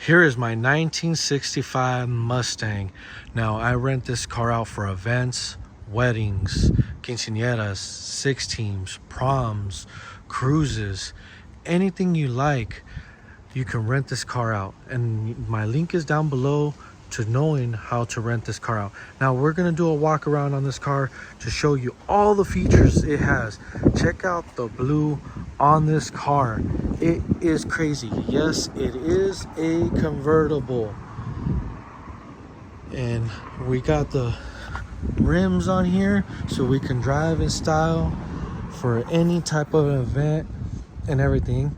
Here is my 1965 Mustang. Now, I rent this car out for events, weddings, quinceañeras, 16s, proms, cruises, anything you like. You can rent this car out, and my link is down below to knowing how to rent this car out. Now we're gonna do a walk around on this car to show you all the features it has. Check out the blue on this car. It is crazy. Yes, it is a convertible, and we got the rims on here so we can drive in style for any type of event and everything.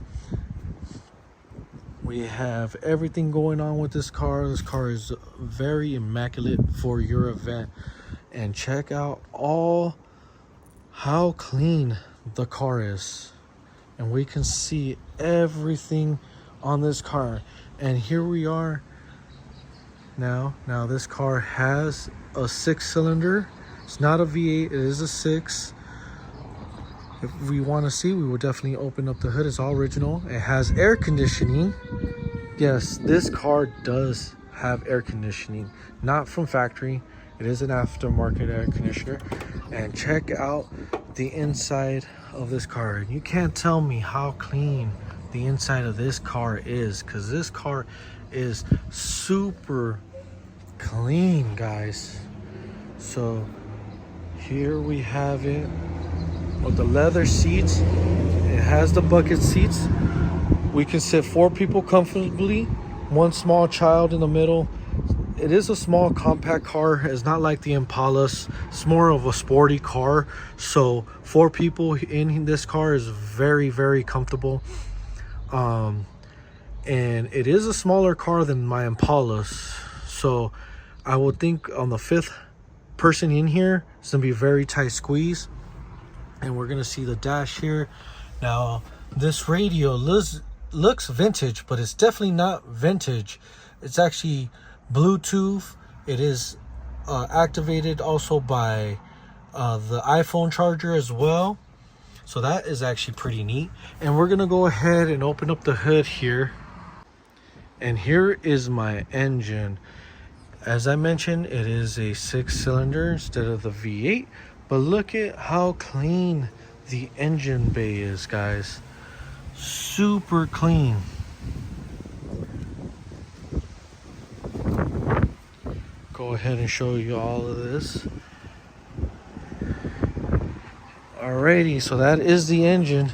We have everything going on with this car. This car is very immaculate for your event. And check out how clean the car is. And we can see everything on this car. And here we are now. Now this car has a 6-cylinder. It's not a V8, it is a 6. If we want to see, we will definitely open up the hood. It's all original. It has air conditioning. Yes, this car does have air conditioning, not from factory. It is an aftermarket air conditioner. And check out the inside of this car. You can't tell me how clean the inside of this car is, because this car is super clean, guys. So here we have it with the leather seats. It has the bucket seats. We can sit 4 people comfortably, 1 small child in the middle. It is a small compact car. It's not like the Impalas. It's more of a sporty car. So 4 people in this car is very, very comfortable. And it is a smaller car than my Impalas. So I would think on the 5th person in here, it's gonna be a very tight squeeze. And we're gonna see the dash here. Now this radio looks vintage, but it's definitely not vintage. It's actually Bluetooth. It is activated also by the iPhone charger as well, so that is actually pretty neat. And we're gonna go ahead and open up the hood here, and here is my engine. As I mentioned, it is a 6-cylinder instead of the V8. But look at how clean the engine bay is, guys. Super clean. Go ahead and show you all of this. Alrighty, so that is the engine.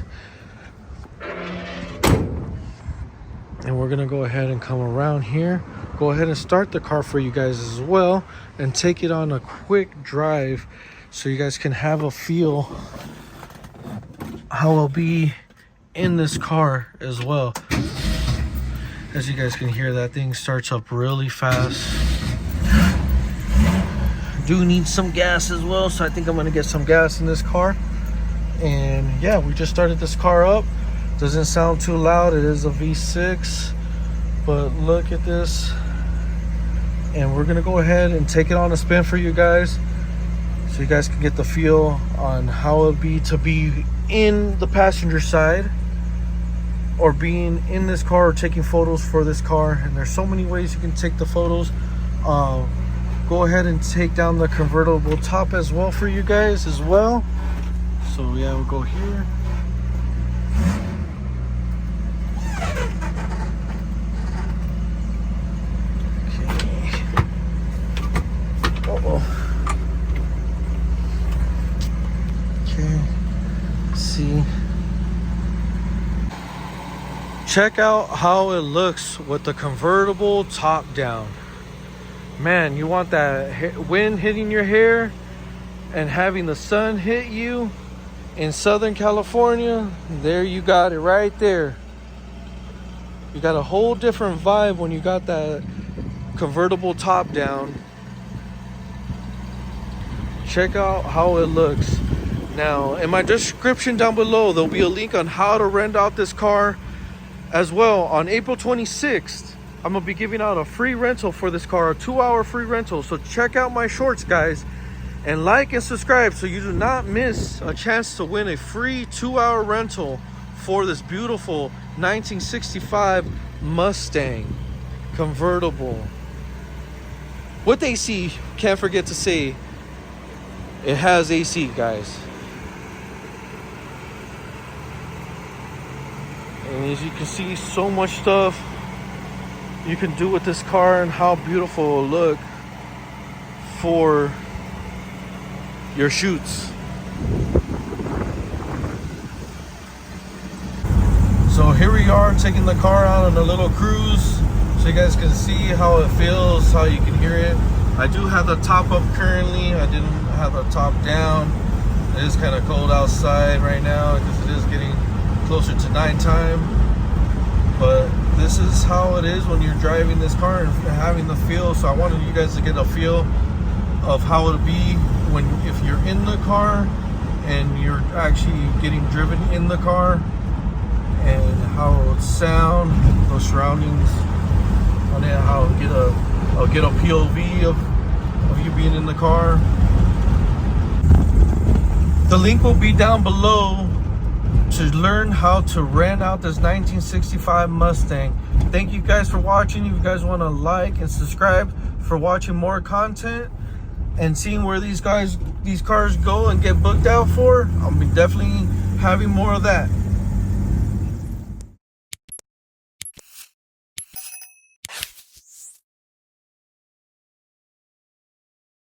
And we're gonna go ahead and come around here. Go ahead and start the car for you guys as well, and take it on a quick drive, so you guys can have a feel how it'll be in this car as well. As you guys can hear, that thing starts up really fast. Do need some gas as well, so I think I'm gonna get some gas in this car. And yeah, we just started this car up. Doesn't sound too loud. It is a V6, but look at this. And we're gonna go ahead and take it on a spin for you guys, so you guys can get the feel on how it would be to be in the passenger side, or being in this car, or taking photos for this car. And there's so many ways you can take the photos. Go ahead and take down the convertible top as well for you guys as well. So yeah, we'll go here. See, check out how it looks with the convertible top down. Man, you want that wind hitting your hair and having the sun hit you in Southern California. There you got it right there. You got a whole different vibe when you got that convertible top down. Check out how it looks. Now, in my description down below, there'll be a link on how to rent out this car as well. On April 26th, I'm gonna be giving out a free rental for this car, a 2-hour free rental. So check out my shorts, guys, and like and subscribe so you do not miss a chance to win a free 2-hour rental for this beautiful 1965 Mustang. Convertible with AC. Can't forget to say it has AC, guys. And as you can see, so much stuff you can do with this car and how beautiful it'll look for your shoots. So here we are taking the car out on a little cruise so you guys can see how it feels, how you can hear it. I do have the top up currently. I didn't have the top down. It is kind of cold outside right now because it is getting closer to nighttime. But this is how it is when you're driving this car and having the feel. So I wanted you guys to get a feel of how it'll be when if you're in the car and you're actually getting driven in the car, and how it would sound, those surroundings on it, how I'll get a POV of you being in the car. The link will be down below to learn how to rent out this 1965 Mustang. Thank you guys for watching. If you guys want to like and subscribe for watching more content and seeing where these cars go and get booked out for, I'll be definitely having more of that.